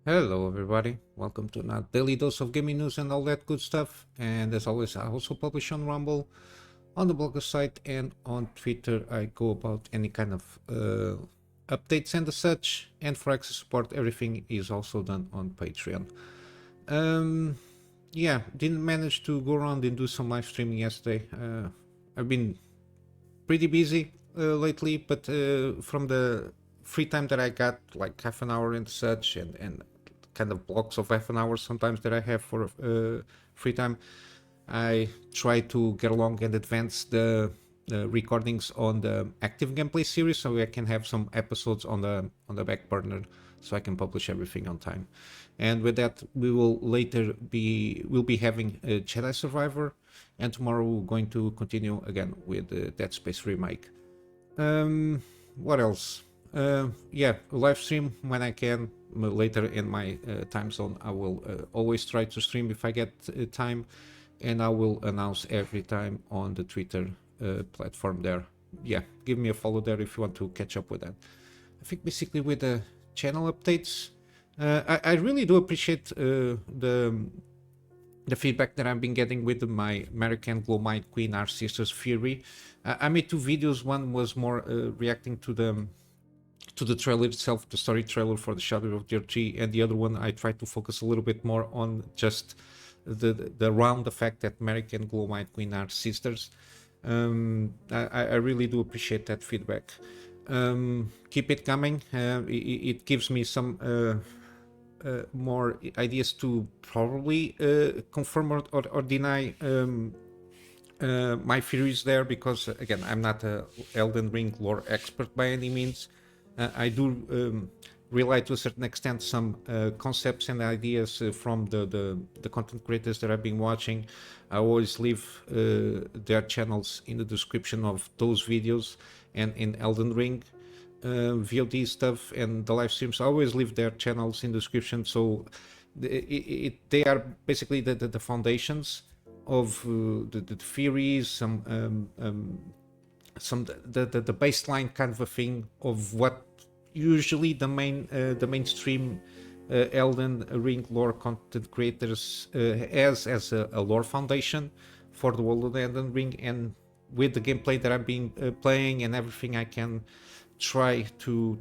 Hello everybody, welcome to another daily dose of gaming news and all that good stuff. And as always, I also publish on Rumble, on the blogger site, and on Twitter. I go about any kind of updates and such. And for access support, everything is also done on Patreon. Yeah, didn't manage to go around and do some live streaming yesterday. I've been pretty busy lately, but from the free time that I got, like half an hour and such, and kind of blocks of half an hour sometimes that I have for free time, I try to get along and advance the recordings on the active gameplay series, so I can have some episodes on the back burner, so I can publish everything on time. And with that, we'll be having a Jedi Survivor, and tomorrow we're going to continue again with the Dead Space remake. What else? Yeah, live stream when I can. Later in my time zone, I will always try to stream if I get time, and I will announce every time on the Twitter platform there. Yeah, give me a follow there if you want to catch up with that. I think basically with the channel updates, I really do appreciate the feedback that I've been getting with my American Glowmite Queen, our sister's Fury. I made two videos. One was more reacting to the trailer itself, the story trailer for the Shadow of DOGE, and the other one I tried to focus a little bit more on just the round the fact that American Glowmite Queen are sisters. I really do appreciate that feedback. Keep it coming. It gives me some more ideas to probably confirm or deny my theories there, because again, I'm not a Elden Ring lore expert by any means. I do rely to a certain extent some concepts and ideas from the content creators that I've been watching. I always leave their channels in the description of those videos, and in Elden Ring VOD stuff and the live streams, I always leave their channels in the description. So they are basically the foundations of the theories, some the baseline kind of a thing of what usually the mainstream Elden Ring lore content creators as a lore foundation for the world of the Elden Ring. And with the gameplay that I've been playing and everything, I can try to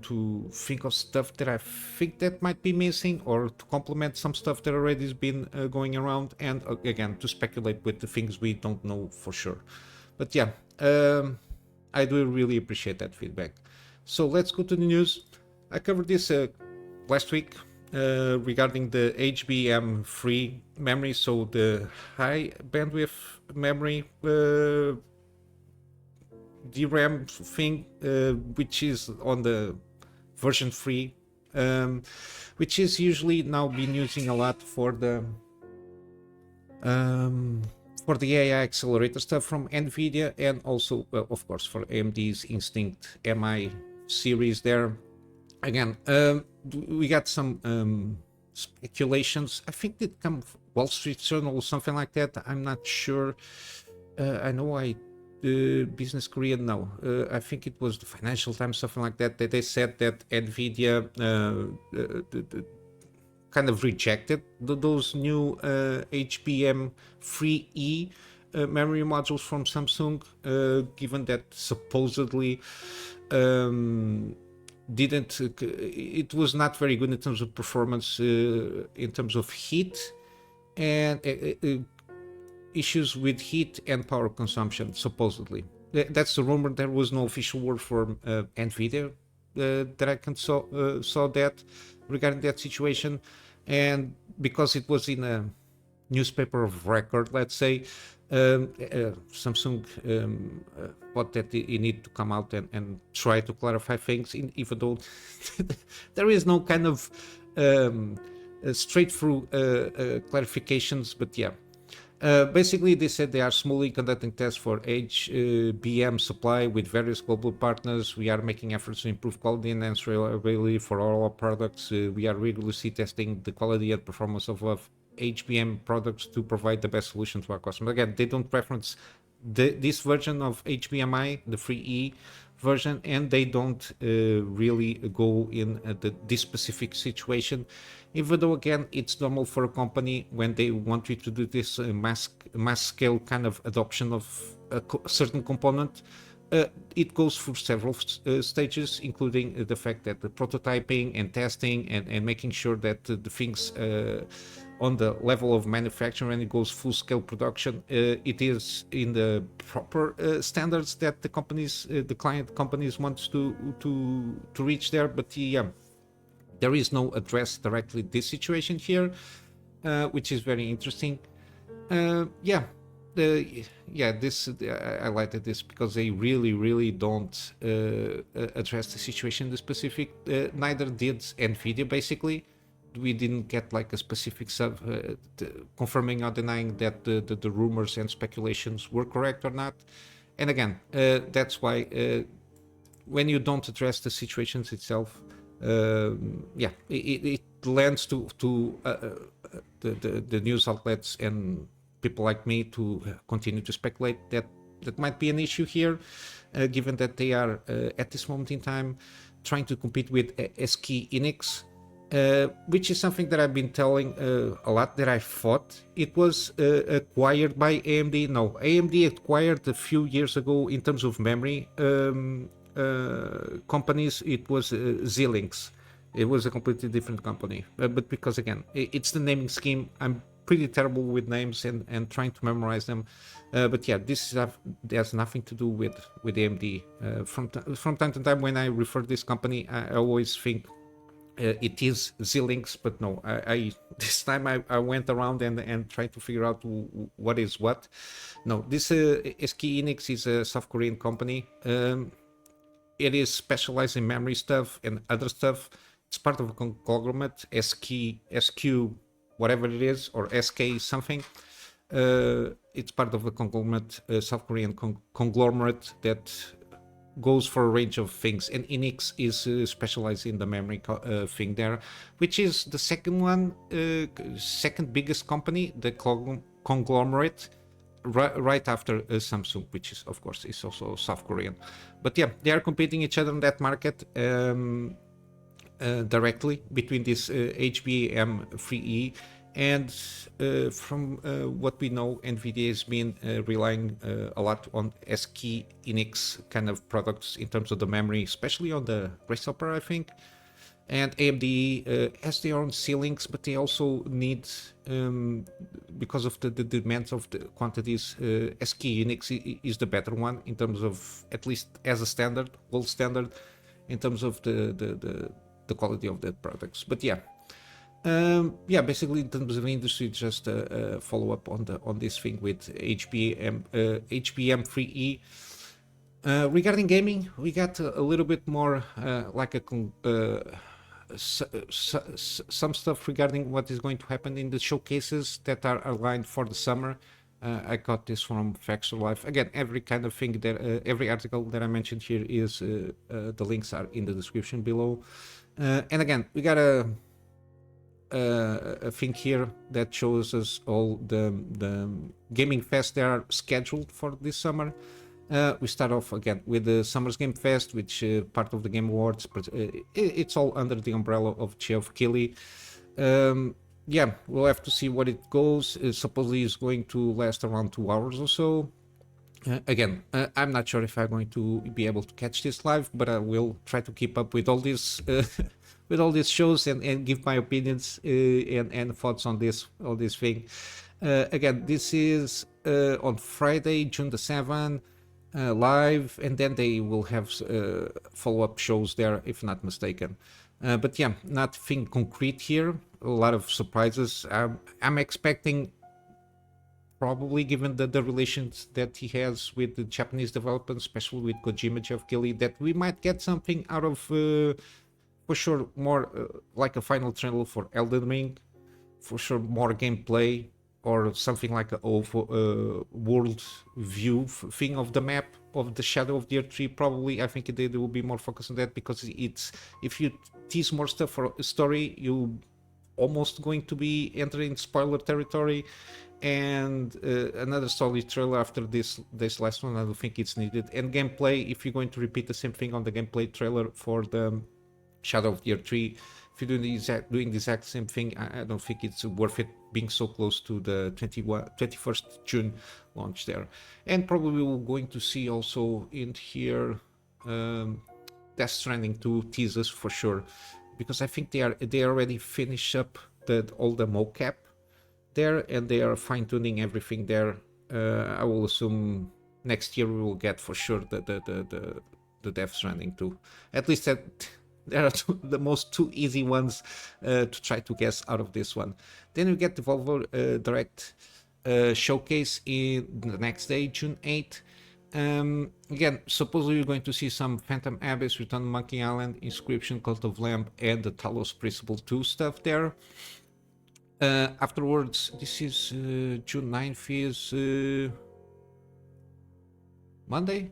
think of stuff that I think that might be missing, or to complement some stuff that already has been going around, and again to speculate with the things we don't know for sure. But yeah, I do really appreciate that feedback. So let's go to the news. I covered this last week regarding the HBM3 memory, so the high bandwidth memory DRAM thing, which is on the version 3, which is usually now being using a lot for the AI accelerator stuff from NVIDIA, and also, of course, for AMD's Instinct MI series there. Again, we got some speculations. I think it come from Wall Street Journal or something like that. I'm not sure. I know Business Korean, no. I think it was the Financial Times, something like that. They said that NVIDIA kind of rejected those new HBM3E memory modules from Samsung, given that supposedly it was not very good in terms of performance, in terms of heat, and issues with heat and power consumption, supposedly. That's the rumor. There was no official word from NVIDIA that I can saw that regarding that situation. And because it was in a newspaper of record, let's say, Samsung thought that you need to come out and try to clarify things, even though there is no kind of straight-through clarifications. But yeah, basically they said they are smoothly conducting tests for HBM supply with various global partners. We are making efforts to improve quality and enhance reliability for all our products. We are rigorously testing the quality and performance of HBM products to provide the best solution to our customers. Again, they don't reference this version of HBMI, the 3E version, and they don't really go in this specific situation, even though again it's normal for a company when they want you to do this mass scale kind of adoption of a certain component. It goes through several stages, including the fact that the prototyping and testing and making sure that the things on the level of manufacturing, when it goes full scale production, it is in the proper standards that the companies, the client companies wants to reach there. But there is no address directly this situation here, which is very interesting. This I highlighted this because they really don't address the situation in the specific. Neither did Nvidia. Basically, we didn't get like a specific confirming or denying that the rumors and speculations were correct or not. And again, that's why when you don't address the situations itself, it lends to the news outlets and people like me to continue to speculate that might be an issue here, given that they are at this moment in time trying to compete with SK Hynix, which is something that I've been telling a lot, that I thought it was acquired by AMD. No, AMD acquired a few years ago in terms of memory companies. It was Xilinx. It was a completely different company, but because again it's the naming scheme, I'm pretty terrible with names and trying to memorize them. But yeah, this has nothing to do with AMD. From time to time when I refer to this company, I always think it is Xilinx, but no, I this time I went around and tried to figure out what is what. No, this SK Hynix is a South Korean company. It is specialized in memory stuff and other stuff. It's part of a conglomerate, SQ, whatever it is, or SK something. It's part of a conglomerate, South Korean conglomerate that goes for a range of things, and Hynix is specialized in the memory thing there, which is the second biggest company, the conglomerate, right after Samsung, which is of course is also South Korean. But yeah, they are competing each other in that market directly between this HBM3E. And from what we know, Nvidia has been relying a lot on SK Hynix kind of products in terms of the memory, especially on the Grasshopper, I think. And AMD has their own ceilings, but they also need, because of the demands of the quantities, SK Hynix is the better one in terms of, at least as a standard, gold standard, in terms of the quality of the products. But yeah. Basically in terms of industry, just follow up on this thing with HBM3E. Regarding gaming, we got a little bit more like some stuff regarding what is going to happen in the showcases that are aligned for the summer. I got this from Factual Life. Again, every kind of thing that every article that I mentioned here is the links are in the description below. And again, we got a thing here that shows us all the gaming fests that are scheduled for this summer. We start off again with the Summer's Game Fest, which part of the Game Awards, but it's all under the umbrella of Geoff Keighley. We'll have to see what it goes. Supposedly it's going to last around 2 hours or so. Again, I'm not sure if I'm going to be able to catch this live, but I will try to keep up with all these with all these shows and give my opinions and thoughts on this thing. Again, this is on Friday, June the 7th, live, and then they will have follow-up shows there, if not mistaken. But yeah, nothing concrete here. A lot of surprises. I'm expecting, probably given the relations that he has with the Japanese developers, especially with Kojima, Geoff Keighley, that we might get something out of, for sure, more like a final trailer for Elden Ring, for sure more gameplay, or something like a world view thing of the map of the Shadow of the Earth 3. Probably, I think they will be more focused on that, because it's, if you tease more stuff for a story, you almost going to be entering spoiler territory, and another solid trailer after this last one. I don't think it's needed. And gameplay, if you're going to repeat the same thing on the gameplay trailer for the Shadow of the Earth 3, if you're doing the exact same thing, I don't think it's worth it being so close to the 21st June launch there. And probably we're going to see also in here Death Stranding 2 teasers for sure, because I think they already finished up all the mocap there, and they are fine-tuning everything there. I will assume next year we will get for sure the Death Stranding 2. At least there are the most two easy ones to try to guess out of this one. Then we get the Volvo Direct showcase in the next day, June 8th. Again, supposedly you're going to see some Phantom Abyss, Return to Monkey Island, Inscription, Cult of Lamb, and the Talos Principle 2 stuff there. Afterwards, this is June 9th is Monday?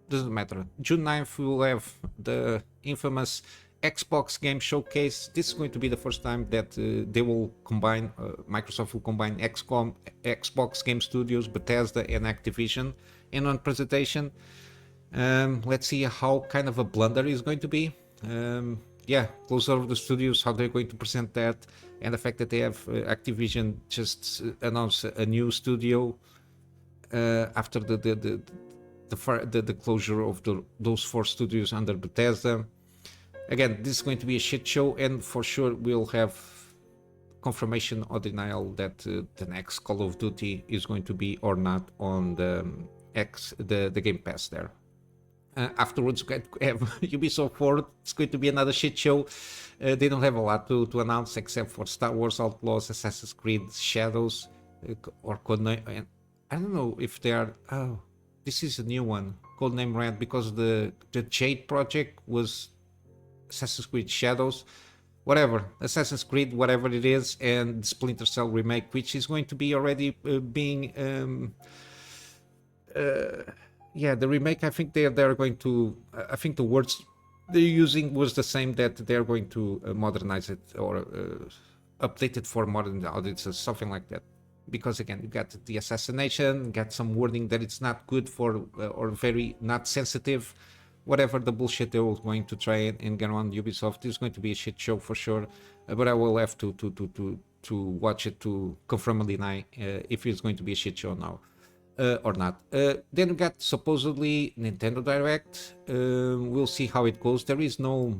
Doesn't matter. June 9th we will have the infamous Xbox Game Showcase. This is going to be the first time that they will combine, Microsoft will combine Xbox Game Studios, Bethesda, and Activision in one presentation. Let's see how kind of a blunder is going to be. Yeah, close over the studios, how they're going to present that, and the fact that they have Activision just announced a new studio after the closure of those 4 studios under Bethesda. Again, this is going to be a shit show, and for sure we'll have confirmation or denial that the next Call of Duty is going to be or not on the Game Pass there. Afterwards, we have Ubisoft Forward. It's going to be another shit show. They don't have a lot to announce except for Star Wars Outlaws, Assassin's Creed Shadows, or Codename. I don't know if they are. Oh, this is a new one, Codename Red, because the Jade project was Assassin's Creed Shadows, whatever, Assassin's Creed, whatever it is, and Splinter Cell remake, which is going to be already being yeah, the remake. I think they're going to. I think the words they're using was the same, that they're going to modernize it or update it for modern audiences, something like that. Because again, you got the assassination, got some wording that it's not good for or very not sensitive, whatever the bullshit they were going to try and get on Ubisoft. It's going to be a shit show for sure, but I will have to watch it to confirm or deny if it's going to be a shit show now or not. Then we got supposedly Nintendo Direct. We'll see how it goes. There is no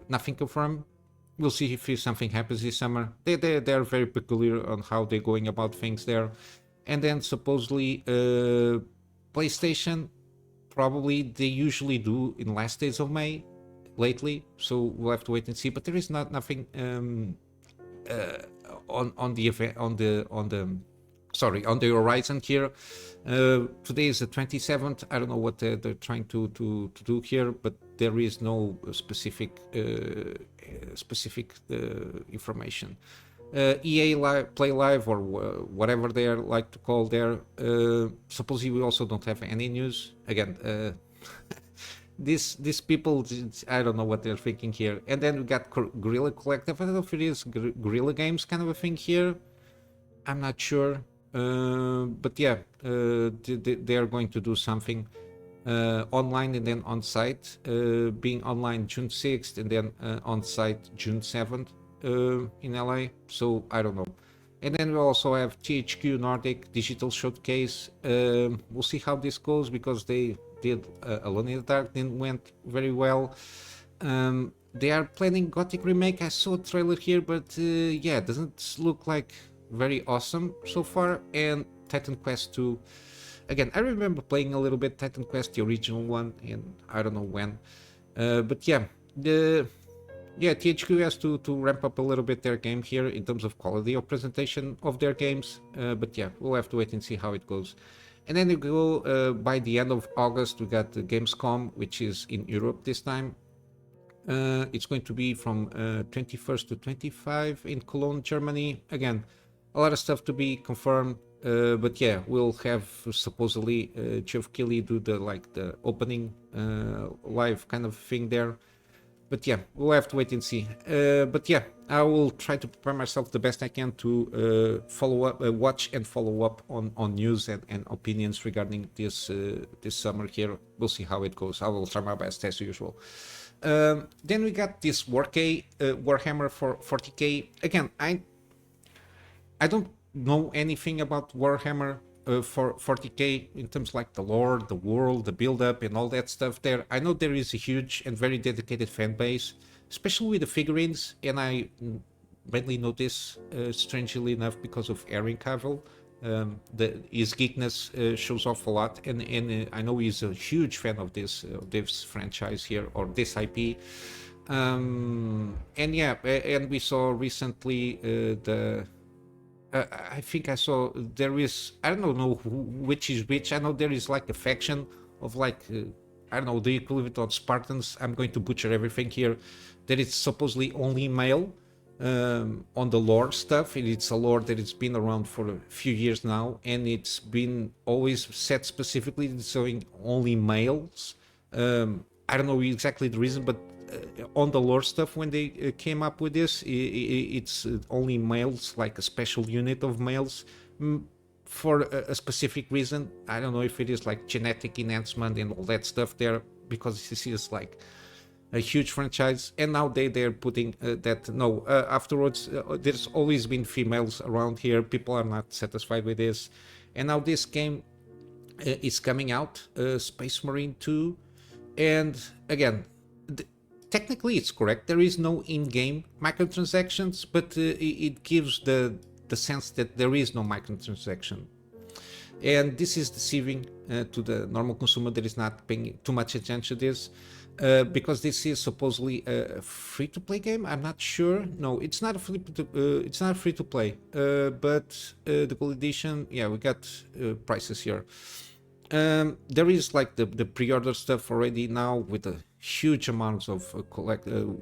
nothing confirmed. We'll see if something happens this summer. They're very peculiar on how they're going about things there. And then supposedly PlayStation, probably they usually do in last days of May lately, so we'll have to wait and see. But there is nothing on the event on the horizon here. Today is the 27th. I don't know what they're trying to do here, but there is no specific information. EA Play Live, or whatever they are like to call there, supposedly we also don't have any news. Again, these people, I don't know what they're thinking here. And then we got Guerrilla Collective. I don't know if it is Guerrilla Games kind of a thing here. I'm not sure. But yeah, they are going to do something online and then on site, being online June 6th and then on site June 7th in LA. So I don't know. And then we also have THQ Nordic Digital Showcase. We'll see how this goes, because they did Alone in the Dark, didn't went very well. They are planning Gothic remake. I saw a trailer here, but yeah, it doesn't look like very awesome so far. And Titan Quest 2, again, I remember playing a little bit Titan Quest, the original one, and I don't know when, but yeah, THQ has to ramp up a little bit their game here in terms of quality of presentation of their games, but yeah, we'll have to wait and see how it goes. And then you go by the end of August, we got the Gamescom, which is in Europe this time. It's going to be from 21st to 25 in Cologne, Germany. Again, a lot of stuff to be confirmed, but yeah, we'll have supposedly Geoff Keighley do the opening live kind of thing there. But yeah, we'll have to wait and see. But yeah, I will try to prepare myself the best I can to follow up, watch and follow up on news and opinions regarding this summer here. We'll see how it goes. I will try my best as usual. Then we got this Warhammer for 40k. Again, I don't know anything about Warhammer for 40k in terms like the lore, the world, the build-up, and all that stuff there. I know there is a huge and very dedicated fan base, especially with the figurines, and I mainly know this, strangely enough, because of Aaron Cavill. His geekness shows off a lot, and I know he's a huge fan of this franchise here, or this IP. And yeah, and we saw recently I think I saw there is, I don't know which is which. I know there is like a faction of like I don't know, the equivalent of Spartans. I'm going to butcher everything here. That it's supposedly only male on the lore stuff. It's a lore that it's been around for a few years now, and it's been always set specifically showing only males. I don't know exactly the reason, but on the lore stuff, when they came up with this, it's only males, like a special unit of males, for a specific reason. I don't know if it is like genetic enhancement and all that stuff there, because this is like a huge franchise, and now they're putting that no. Afterwards, there's always been females around here. People are not satisfied with this, and now this game is coming out, Space Marine 2, and again. Technically, it's correct. There is no in-game microtransactions, but it gives the sense that there is no microtransaction. And this is deceiving to the normal consumer that is not paying too much attention to this, because this is supposedly a free-to-play game. I'm not sure. No, it's not a free-to-play. But the gold edition, yeah, we got prices here. There is like the pre-order stuff already now with the huge amounts of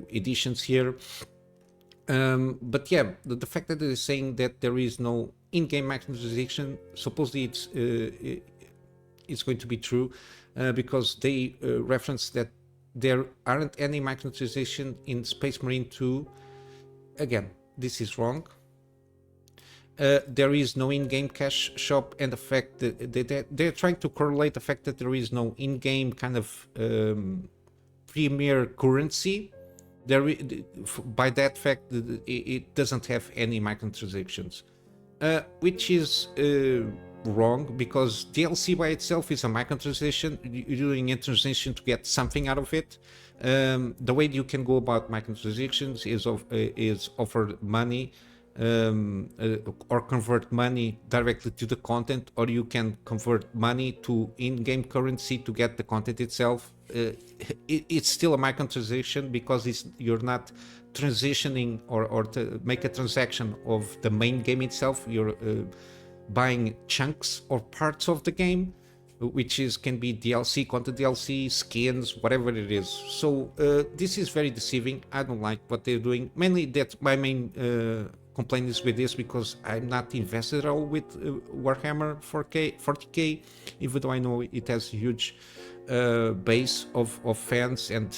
editions here, but yeah, the fact that they're saying that there is no in-game microtransaction, supposedly it's going to be true, because they reference that there aren't any microtransaction in Space Marine 2. Again, this is wrong. There is no in-game cash shop, and the fact that they're trying to correlate the fact that there is no in-game kind of premier currency. By that fact, it doesn't have any microtransactions, which is wrong, because DLC by itself is a microtransaction. You're doing a transaction to get something out of it. The way you can go about microtransactions is offer money, or convert money directly to the content, or you can convert money to in-game currency to get the content itself. It's still a microtransaction, because you're not transitioning or to make a transaction of the main game itself. You're buying chunks or parts of the game, which can be DLC, content DLC, skins, whatever it is. So this is very deceiving. I don't like what they're doing. Mainly that's my main complaint is with this, because I'm not invested at all with Warhammer 40k, even though I know it has a huge base of fans, and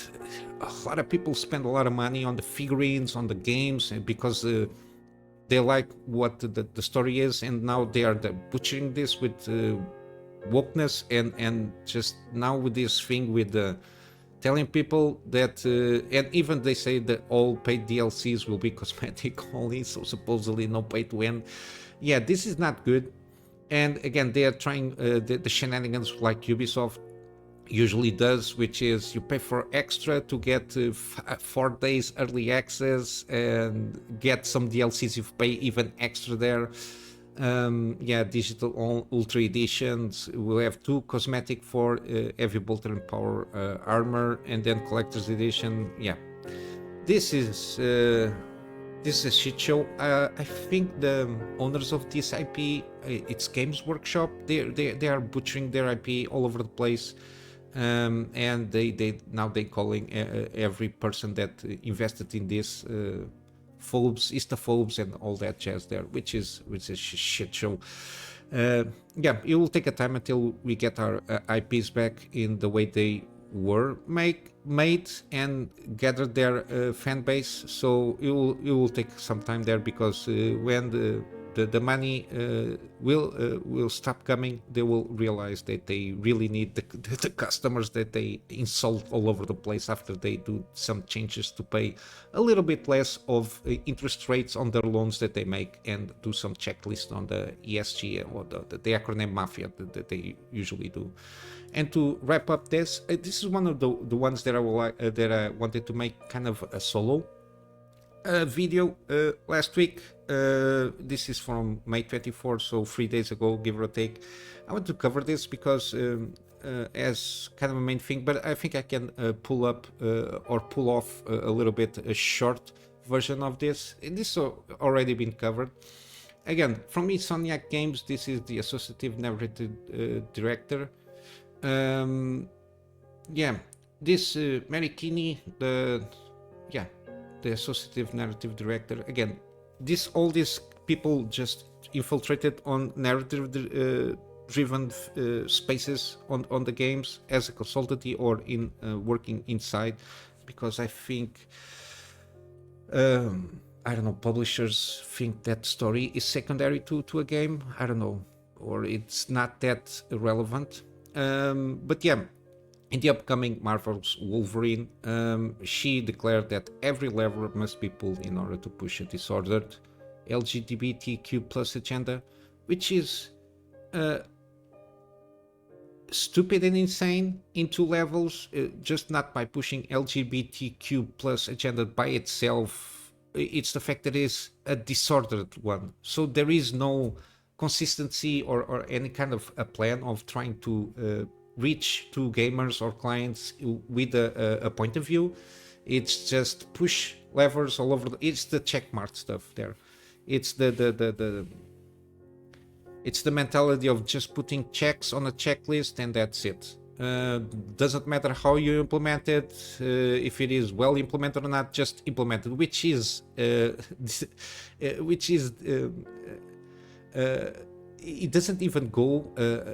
a lot of people spend a lot of money on the figurines, on the games, because they like what the story is, and now they are butchering this with wokeness, and just now with this thing with telling people that, and even they say that all paid DLCs will be cosmetic only, so supposedly no pay to win. Yeah, this is not good. And again, they are trying the shenanigans like Ubisoft usually does, which is you pay for extra to get 4 days early access and get some DLCs if you pay even extra there. Yeah, digital ultra editions. We'll have 2 cosmetic for heavy bolter and power armor, and then collector's edition. Yeah, this is a shit show. I think the owners of this IP, it's Games Workshop, they are butchering their IP all over the place. And they calling every person that invested in this phobes, Easterphobes, and all that jazz there, which is a shit show. Yeah, it will take a time until we get our IPs back in the way they were made and gathered their fan base. So it will take some time there, because when the money will stop coming, they will realize that they really need the customers that they insult all over the place after they do some changes to pay a little bit less of interest rates on their loans that they make, and do some checklist on the ESG, or the acronym mafia that they usually do. And to wrap up this is one of the ones that I wanted to make kind of a solo video last week. This is from May 24, so 3 days ago, give or take. I want to cover this because as kind of a main thing, but I think I can pull up or pull off a little bit a short version of this. And this has already been covered. Again, from Insomniac Games, this is the Associative Narrative Director. This Mary Kenney, the Associative Narrative Director. Again, all these people just infiltrated on narrative driven spaces on the games as a consultancy, or in working inside, because I think I don't know, publishers think that story is secondary to a game. I don't know, or it's not that relevant. But yeah, in the upcoming Marvel's Wolverine, she declared that every lever must be pulled in order to push a disordered LGBTQ plus agenda, which is stupid and insane in two levels. Just not by pushing LGBTQ plus agenda by itself, it's the fact that it is a disordered one. So there is no consistency or any kind of a plan of trying to reach to gamers or clients with a point of view. It's just push levers all over. It's the checkmark stuff there. It's it's the mentality of just putting checks on a checklist and that's it. Doesn't matter how you implement it, if it is well implemented or not, just implement it, which is it doesn't even go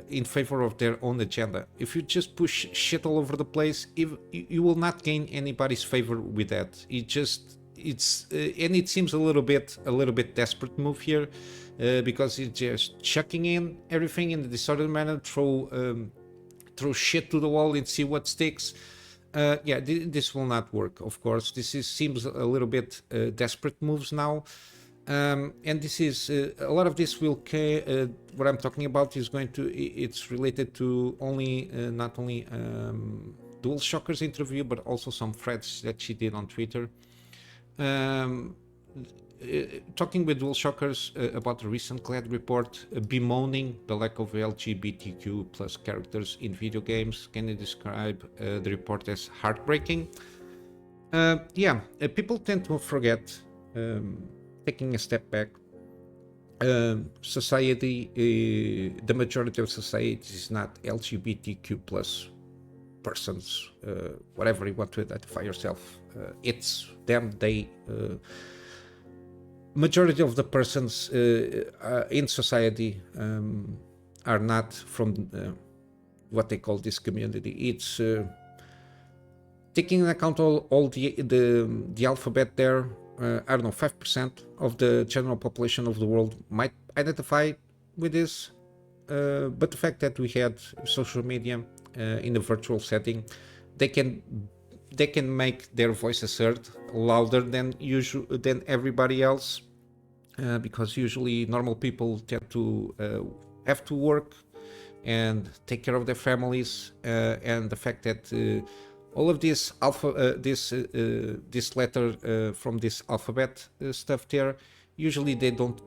in favor of their own agenda. If you just push shit all over the place, you will not gain anybody's favor with that. And it seems a little bit desperate move here, because it's just chucking in everything in the disordered manner, throw shit to the wall and see what sticks. This will not work. Of course, seems a little bit desperate moves now. And this is a lot of this will what I'm talking about is it's related to not only DualShockers interview, but also some threads that she did on Twitter, talking with DualShockers about the recent GLAD report, bemoaning the lack of LGBTQ plus characters in video games. Kenney described the report as heartbreaking. People tend to forget, taking a step back, society, the majority of society is not LGBTQ plus persons, whatever you want to identify yourself. It's them, they. Majority of the persons in society are not from what they call this community. It's taking into account all the alphabet there. I don't know, 5% of the general population of the world might identify with this, but the fact that we had social media in a virtual setting, they can make their voices heard louder than everybody else, because usually normal people tend to have to work and take care of their families, and the fact that all of this this letter from this alphabet stuff there, usually they don't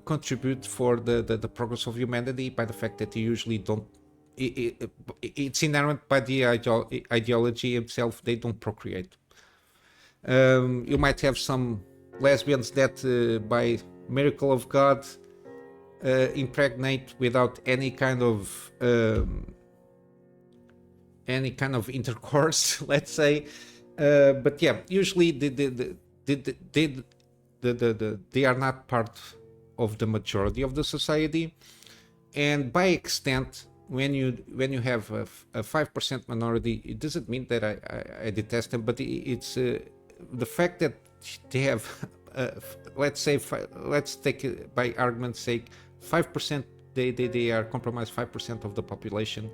contribute for the progress of humanity, by the fact that they usually don't. It's inherent by the ideology itself. They don't procreate. You might have some lesbians that, by miracle of God, impregnate without any kind of intercourse, let's say. But yeah, usually they are not part of the majority of the society, and by extent, when you have a 5% minority, it doesn't mean that I detest them, but it's the fact that they have let's say let's take it by argument's sake 5%, they are compromised 5% of the population.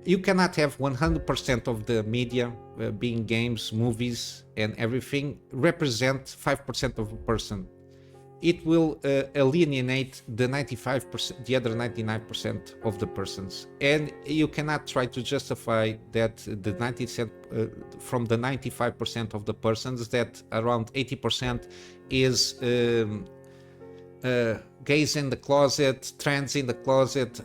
You cannot have 100% of the media, being games, movies, and everything, represent 5% of a person. It will alienate the 95%, the other 99% of the persons, and you cannot try to justify that the 90% from the 95% of the persons, that around 80% is gays in the closet, trans in the closet,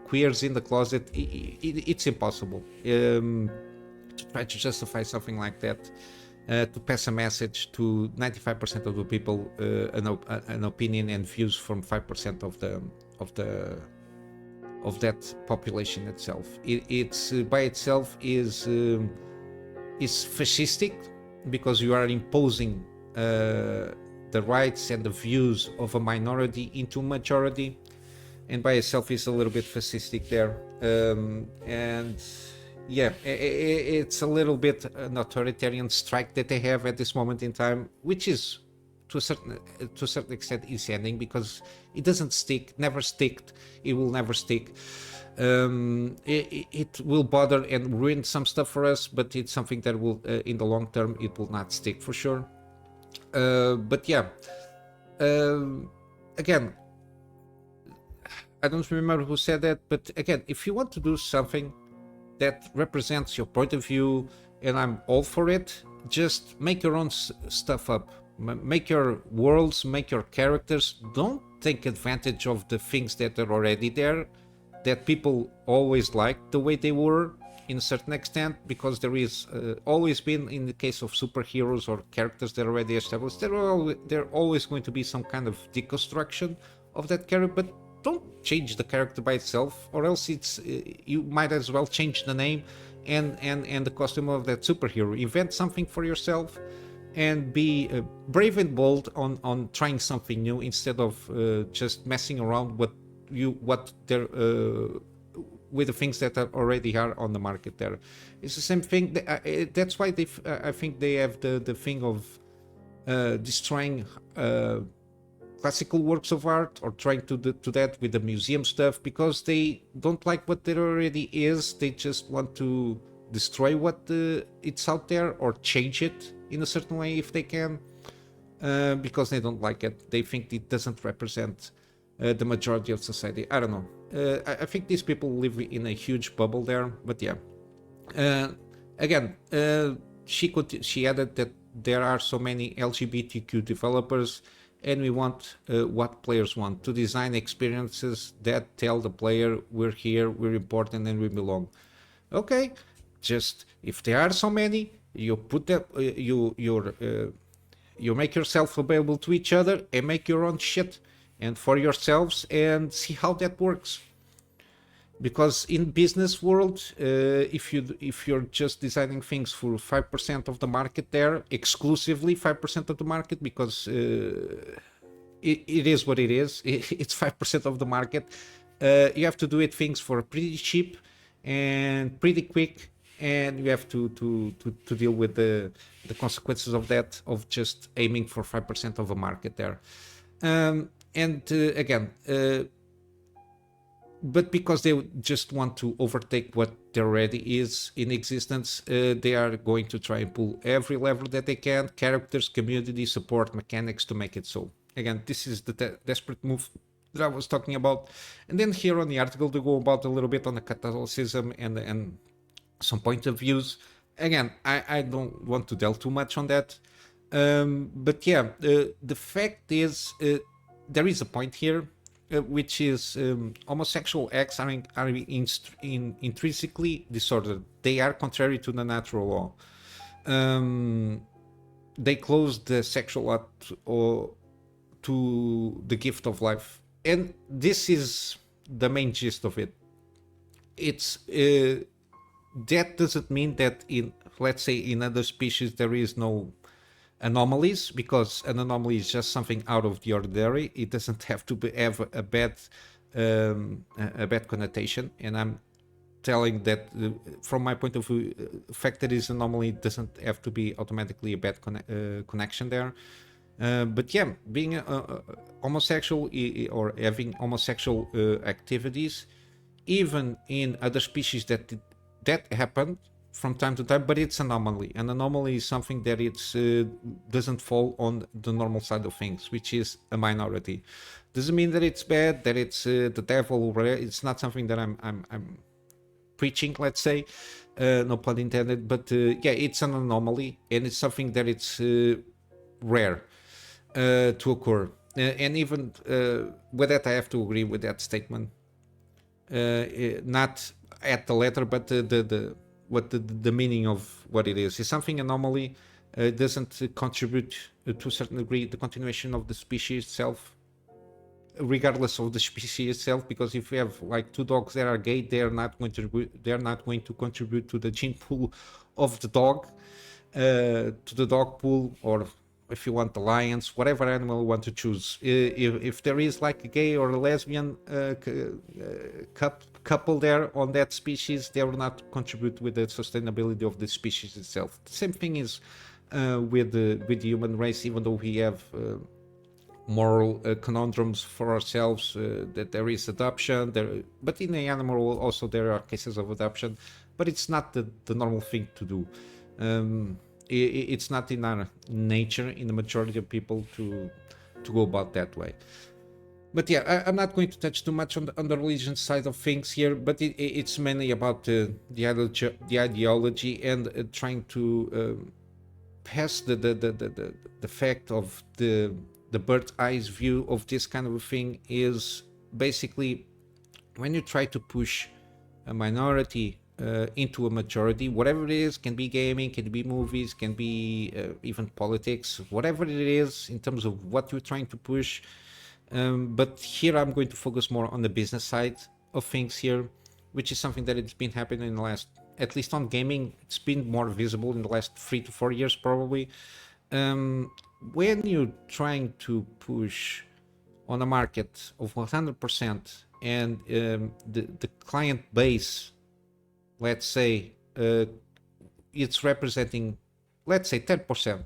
queers in the closet. It's impossible to try to justify something like that, to pass a message to 95% of the people, an opinion and views from 5% of that population itself. It's by itself is fascistic, because you are imposing the rights and the views of a minority into a majority, and by itself is a little bit fascistic there. And yeah, it's a little bit an authoritarian strike that they have at this moment in time, which is to a certain extent is ending, because it doesn't stick, never sticked, it will never stick. It will bother and ruin some stuff for us, but it's something that will in the long term it will not stick for sure. But yeah, again, I don't remember who said that, but again, if you want to do something that represents your point of view, and I'm all for it, just make your own stuff up, make your worlds, make your characters. Don't take advantage of the things that are already there, that people always liked the way they were in a certain extent, because there is always been, in the case of superheroes or characters that are already established, there always going to be some kind of deconstruction of that character. But don't change the character by itself, or else it's you might as well change the name and the costume of that superhero. Invent something for yourself and be brave and bold on trying something new, instead of just messing around with the things that already are on the market there. It's the same thing. That's why I think they have the thing of destroying classical works of art, or trying to do that with the museum stuff, because they don't like what there already is. They just want to destroy what it's out there, or change it in a certain way if they can, because they don't like it. They think it doesn't represent the majority of society. I don't know. I think these people live in a huge bubble there. But yeah, again, she added that there are so many LGBTQ developers, and we want what players want, to design experiences that tell the player we're here, we're important, and we belong. Okay, just if there are so many, you put that you make yourself available to each other, and make your own shit and for yourselves, and see how that works. Because in business world, if you're just designing things for 5% of the market there, exclusively 5% of the market, because it is what it is, it's 5% of the market, you have to do it things for pretty cheap and pretty quick, and you have to deal with the consequences of that, of just aiming for 5% of a market there. Again, but because they just want to overtake what there already is in existence, they are going to try and pull every lever that they can, characters, community, support, mechanics, to make it so. Again, this is the desperate move that I was talking about. And then here on the article, they go about a little bit on the Catholicism and some point of views. Again, I don't want to delve too much on that. But yeah, the fact is, there is a point here, which is homosexual acts are intrinsically disordered. They are contrary to the natural law. They close the sexual act to the gift of life. And this is the main gist of it. It's that doesn't mean that in, let's say, in other species there is no anomalies, because an anomaly is just something out of the ordinary. It doesn't have to have a bad a bad connotation, and I'm telling that from my point of view, fact that is anomaly doesn't have to be automatically a bad connection there. But yeah, being homosexual or having homosexual activities, even in other species that happen from time to time, but it's anomaly. An anomaly is something that it's doesn't fall on the normal side of things, which is a minority. Doesn't mean that it's bad, that it's the devil. It's not something that I'm preaching, let's say, no pun intended. But yeah, it's an anomaly, and it's something that it's rare to occur. And even with that, I have to agree with that statement. Not at the letter, but the meaning of what it is. It's something anomaly. Doesn't contribute to a certain degree the continuation of the species itself, regardless of the species itself. Because if you have like two dogs that are gay, they're not going to contribute to the gene pool of the dog, to the dog pool, or if you want the lions, whatever animal you want to choose. If there is like a gay or a lesbian couple there on that species, they will not contribute with the sustainability of the species itself. The same thing is with the human race, even though we have moral conundrums for ourselves, that there is adoption, but in the animal world also there are cases of adoption, but it's not the normal thing to do. It's not in our nature, in the majority of people, to go about that way. But yeah, I'm not going to touch too much on the religion side of things here, but it's mainly about the ideology and trying to pass the fact of the bird's eyes view of this kind of a thing is basically when you try to push a minority into a majority, whatever it is, can be gaming, can be movies, can be even politics, whatever it is in terms of what you're trying to push. But here I'm going to focus more on the business side of things here, which is something that it's been happening in the last, at least on gaming, it's been more visible in the last 3 to 4 years probably. When you're trying to push on a market of 100% and the client base, let's say, it's representing, let's say 10%.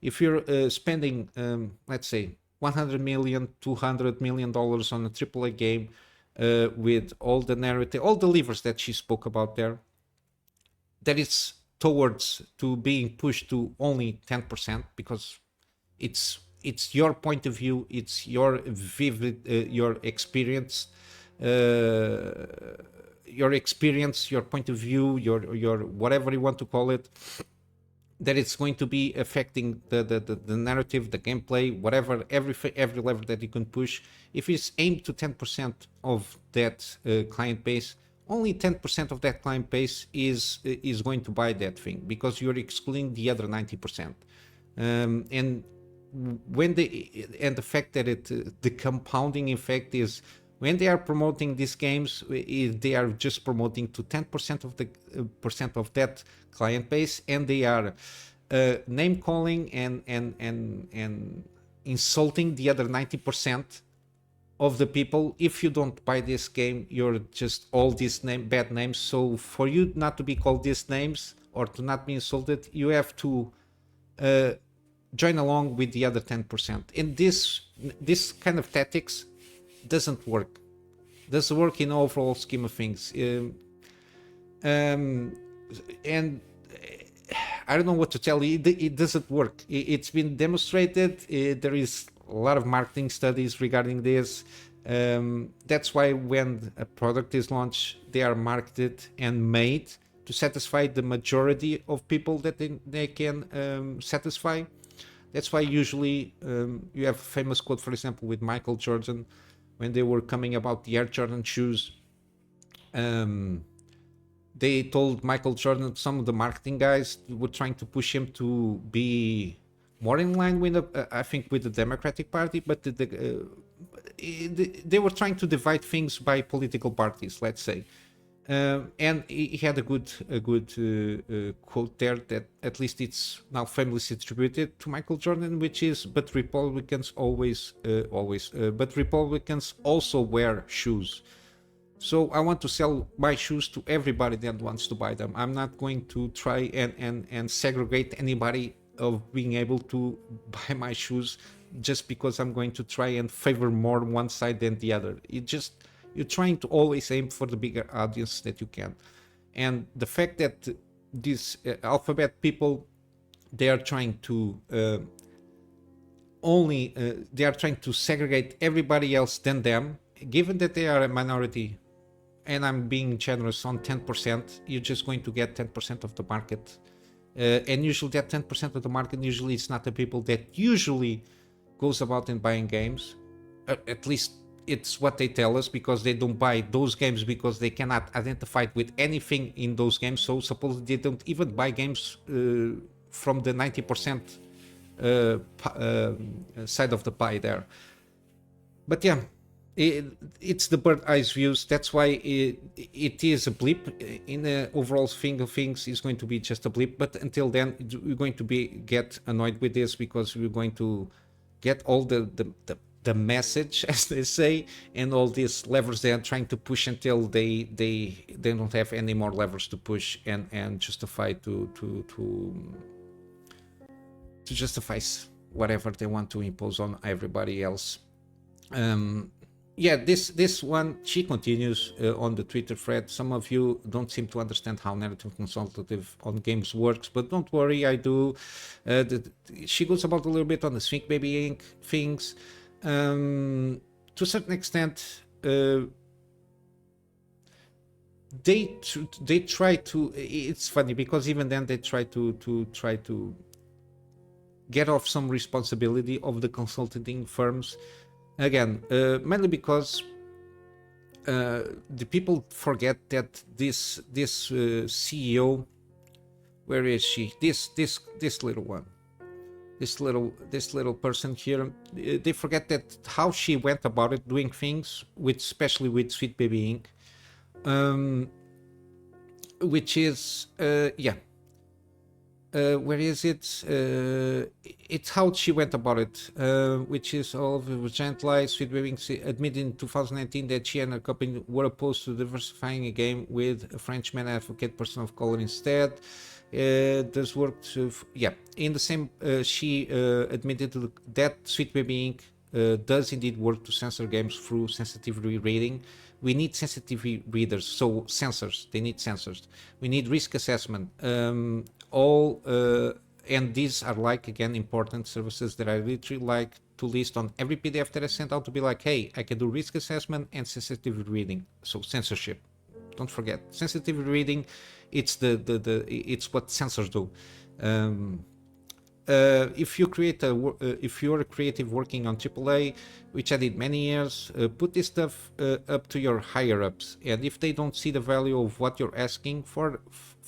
If you're spending, let's say, $100 million, $200 million on a AAA game with all the narrative, all the levers that she spoke about there, that is towards to being pushed to only 10%, because it's your point of view, it's your vivid, your experience, your point of view, your whatever you want to call it, that it's going to be affecting the narrative, the gameplay, whatever, every level that you can push. If it's aimed to 10% of that client base, only 10% of that client base is going to buy that thing, because you're excluding the other 90%. And the fact that the compounding effect is, when they are promoting these games, they are just promoting to 10% of the percent of that client base, and they are name calling and insulting the other 90% of the people. If you don't buy this game, you're just all these bad names. So for you not to be called these names or to not be insulted, you have to join along with the other 10%. And this kind of tactics doesn't work. Doesn't work in overall scheme of things. And I don't know what to tell you. It doesn't work. It's been demonstrated. There is a lot of marketing studies regarding this. That's why when a product is launched, they are marketed and made to satisfy the majority of people that they can satisfy. That's why usually you have a famous quote, for example, with Michael Jordan, when they were coming about the Air Jordan shoes. They told Michael Jordan, some of the marketing guys were trying to push him to be more in line with, I think, with the Democratic Party, but they were trying to divide things by political parties, let's say. And he had a good quote there that at least it's now famously attributed to Michael Jordan, which is, "But Republicans but Republicans also wear shoes." So I want to sell my shoes to everybody that wants to buy them. I'm not going to try and segregate anybody of being able to buy my shoes just because I'm going to try and favor more one side than the other. You're trying to always aim for the bigger audience that you can. And the fact that these alphabet people, they are trying to they are trying to segregate everybody else than them, given that they are a minority, and I'm being generous on 10%, you're just going to get 10% of the market. And usually that 10% of the market, usually it's not the people that usually goes about and buying games. At least it's what they tell us, because they don't buy those games because they cannot identify with anything in those games. So supposedly they don't even buy games from the 90% side of the pie there. But yeah, it's the bird eyes views. That's why it is a blip in the overall thing of things. Is going to be just a blip. But until then, we're going to get annoyed with this, because we're going to get all the message, as they say, and all these levers they are trying to push until they don't have any more levers to push and justify to justify whatever they want to impose on everybody else. Yeah, this one, she continues on the Twitter thread. Some of you don't seem to understand how narrative consultative on games works, but don't worry, I do. She goes about a little bit on the Think Baby Inc. things. To a certain extent, they try to. It's funny because even then they try to get off some responsibility of the consulting firms. Again, mainly because the people forget that this CEO, where is she? This little one, this little person here. They forget that how she went about it, doing things especially with Sweet Baby Inc. Which is yeah. Where is it? It's how she went about it, which is all of it was gentle. Sweet Baby admitted in 2019 that she and her company were opposed to diversifying a game with a Frenchman advocate person of color instead. Does work to in the same. She admitted that Sweet Baby Inc. Does indeed work to censor games through sensitivity reading. We need sensitivity readers, so censors. They need censors. We need risk assessment. And these are like, again, important services that I literally like to list on every PDF that I sent out, to be like, hey, I can do risk assessment and sensitivity reading. So censorship, don't forget sensitivity reading. It's it's what censors do. If you're a creative working on AAA, which I did many years, put this stuff up to your higher ups, and if they don't see the value of what you're asking for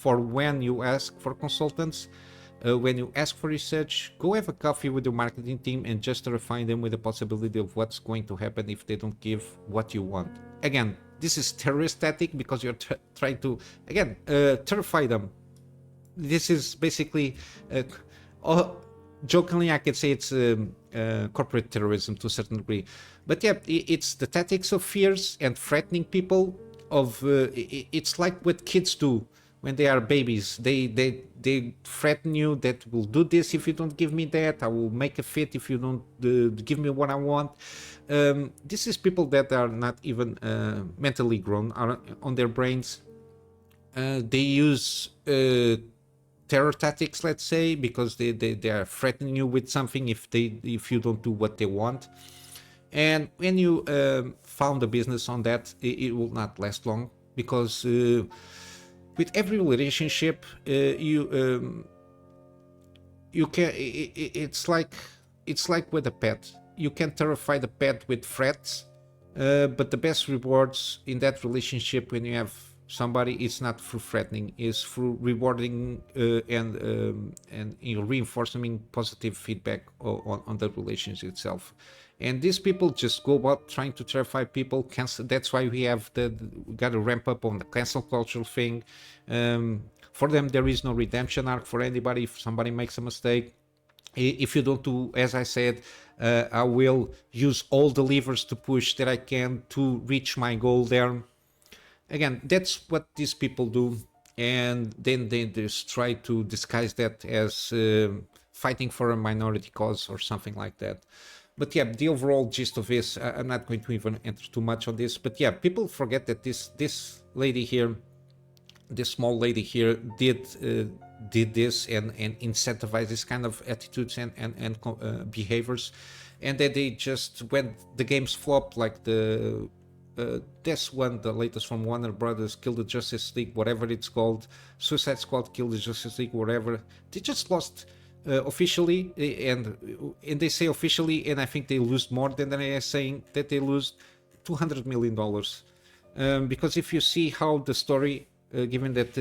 when you ask for consultants, when you ask for research, go have a coffee with your marketing team and just terrify them with the possibility of what's going to happen if they don't give what you want. Again, this is terrorist tactic, because you're trying to, again, terrify them. This is basically jokingly, I could say it's corporate terrorism to a certain degree. But yeah, it's the tactics of fears and threatening people. It's like what kids do when they are babies. They threaten you that will do this if you don't give me that. I will make a fit if you don't give me what I want. This is people that are not even mentally grown on their brains. They use terror tactics, let's say, because they are threatening you with something if you don't do what they want. And when you found a business on that, it will not last long, because with every relationship you can, it's like with a pet. You can terrify the pet with threats, but the best rewards in that relationship, when you have somebody, it's not through threatening, it's through rewarding and reinforcing positive feedback on the relationship itself. And these people just go about trying to terrify people. Cancel. That's why we have we got to ramp up on the cancel culture thing. For them, there is no redemption arc for anybody if somebody makes a mistake. If you don't do as I said, I will use all the levers to push that I can to reach my goal there. Again, that's what these people do, and then they just try to disguise that as fighting for a minority cause or something like that. But yeah, the overall gist of this, I'm not going to even enter too much on this, but yeah, people forget that this lady here, this small lady here, did this and incentivize this kind of attitudes and behaviors, and that they just, when the games flop, like this one, the latest from Warner Brothers, Kill the Justice League, whatever it's called, Suicide Squad, Kill the Justice League, whatever, they just lost officially, and they say officially, and I think they lose more than they are saying that they lose $200 million. Because if you see how the story, given that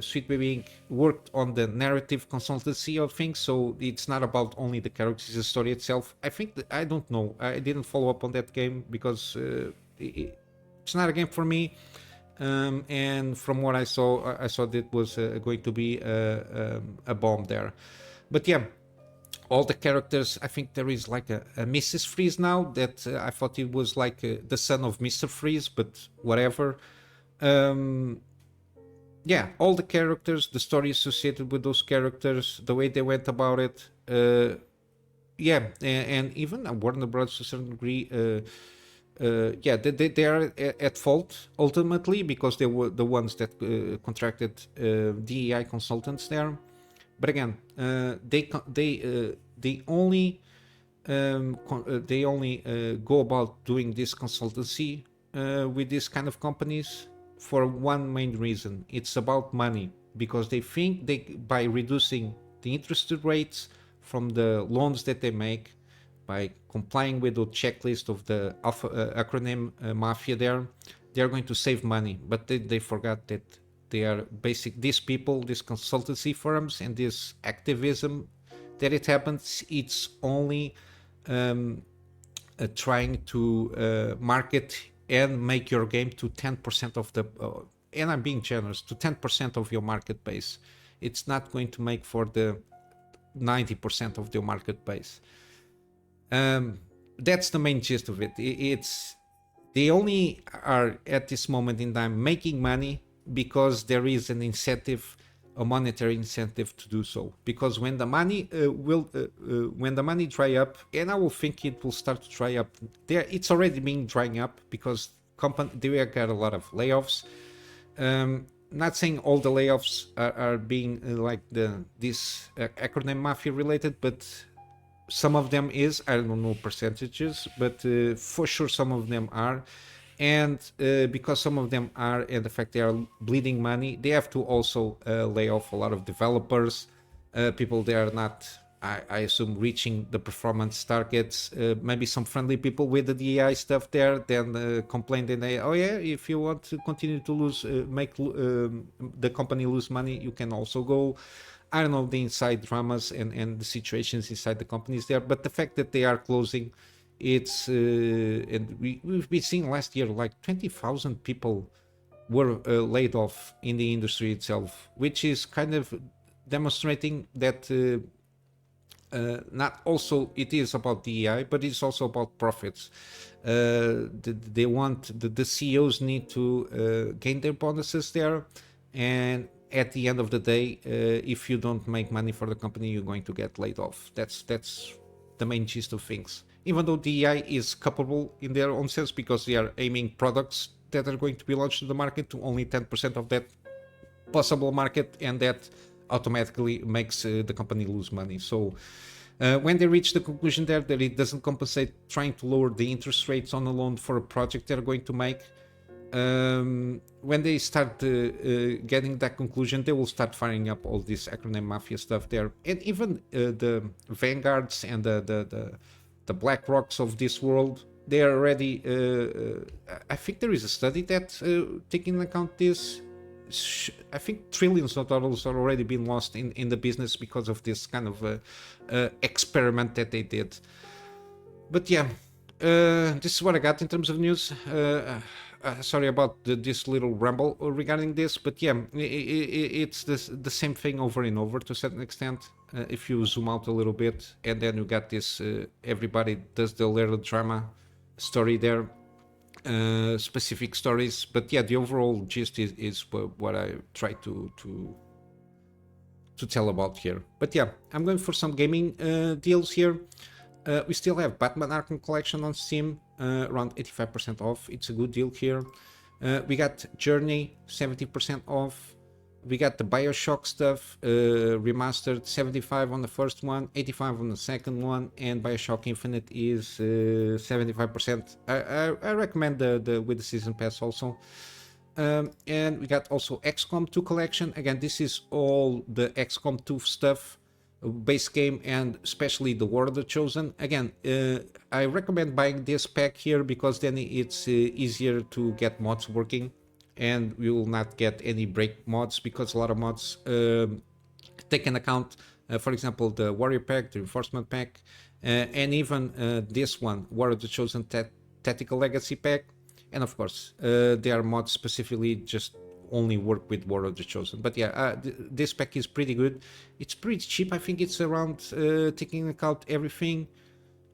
Sweet Baby Inc. worked on the narrative consultancy of things, so it's not about only the characters, the story itself. I think that, I don't know, I didn't follow up on that game because it's not a game for me. And from what I saw that it was going to be a bomb there. But yeah, all the characters, I think there is like a Mrs. Freeze now that I thought it was like the son of Mr. Freeze, but whatever. Yeah, all the characters, the story associated with those characters, the way they went about it. Yeah, and even Warner Bros. To a certain degree, yeah, they are at fault ultimately because they were the ones that contracted DEI consultants there. But again, they only go about doing this consultancy with this kind of companies for one main reason. It's about money, because they think by reducing the interest rates from the loans that they make, by complying with the checklist of the acronym mafia there, they are going to save money. But they forgot that they are these people, these consultancy firms, and this activism that it happens, it's only trying to market and make your game to 10% of the, and I'm being generous, to 10% of your market base. It's not going to make for the 90% of the market base. That's the main gist of it. They only are at this moment in time making money because there is an incentive, a monetary incentive to do so. Because when the money when the money dry up, and I will think it will start to dry up there, it's already been drying up because they got a lot of layoffs. Not saying all the layoffs are being like this acronym mafia related, but some of them is, I don't know percentages, but for sure some of them are. And because some of them are, and the fact they are bleeding money, they have to also lay off a lot of developers, people they are not, I assume, reaching the performance targets. Maybe some friendly people with the DEI stuff there then complain, and they, oh yeah, if you want to continue to lose, make the company lose money, you can also go. I don't know the inside dramas and the situations inside the companies there, but the fact that they are closing, it's and we've been seeing last year like 20,000 people were laid off in the industry itself, which is kind of demonstrating that not also it is about DEI, but it's also about profits. They want the CEOs need to gain their bonuses there, and at the end of the day, if you don't make money for the company, you're going to get laid off. That's the main gist of things. Even though DEI is culpable in their own sense, because they are aiming products that are going to be launched to the market to only 10% of that possible market, and that automatically makes the company lose money. So when they reach the conclusion there that it doesn't compensate trying to lower the interest rates on a loan for a project they're going to make, when they start getting that conclusion, they will start firing up all this acronym mafia stuff there. And even the Vanguards and the Black Rocks of this world, they are already, I think there is a study that taking into account this, I think trillions of dollars are already been lost in the business because of this kind of experiment that they did. But yeah, this is what I got in terms of news. Sorry about this little ramble regarding this, but yeah, it's the same thing over and over to a certain extent. If you zoom out a little bit, and then you got this, everybody does the little drama story there, specific stories. But yeah, the overall gist is what I try to tell about here. But yeah, I'm going for some gaming deals here. We still have Batman Arkham Collection on Steam, around 85% off. It's a good deal here. We got Journey, 70% off. We got the Bioshock stuff, remastered, 75 on the first one, 85 on the second one, and Bioshock Infinite is 75%. I recommend the with the season pass also. And we got also XCOM 2 collection. Again, this is all the XCOM 2 stuff, base game, and especially the War of the Chosen. Again, I recommend buying this pack here because then it's easier to get mods working, and we will not get any break mods because a lot of mods take an account, for example, the Warrior pack, the Reinforcement pack, and even this one, War of the Chosen Tactical Legacy pack. And of course, there are mods specifically just only work with War of the Chosen. But yeah, this pack is pretty good. It's pretty cheap. I think it's around, taking into account everything,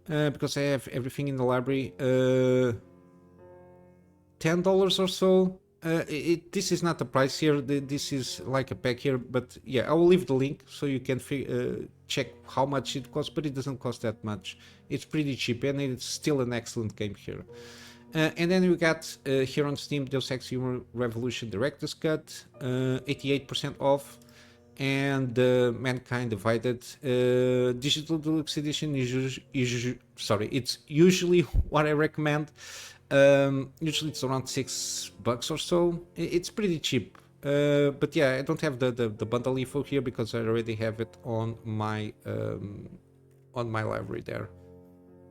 because I have everything in the library, $10 or so. This is not the price here. This is like a pack here. But yeah, I will leave the link so you can check how much it costs. But it doesn't cost that much. It's pretty cheap, and it's still an excellent game here. And then we got here on Steam Deus Ex Human Revolution Director's Cut, 88% off, and Mankind Divided Digital Deluxe Edition is it's usually what I recommend. Usually it's around $6 or so. It's pretty cheap. But yeah, I don't have the bundle info here because I already have it on my library there.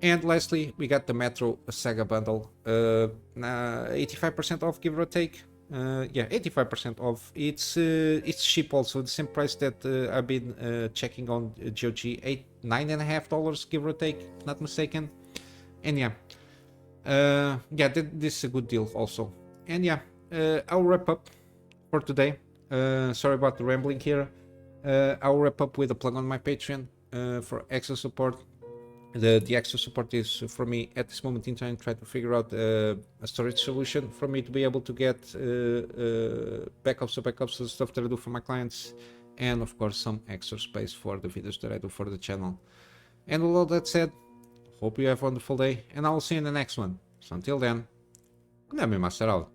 And lastly, we got the Metro Saga bundle, 85% off, give or take. Yeah, 85% off. It's cheap also, the same price that I've been checking on GOG, $9.50, give or take, if not mistaken. And yeah, yeah, this is a good deal also. And yeah, I'll wrap up for today. Sorry about the rambling here. I'll wrap up with a plug on my Patreon for extra support. The extra support is for me at this moment in time try to figure out a storage solution for me to be able to get backups of the stuff that I do for my clients, and of course some extra space for the videos that I do for the channel. And with all that said, hope you have a wonderful day, and I will see you in the next one. So until then, Kunamy Master out.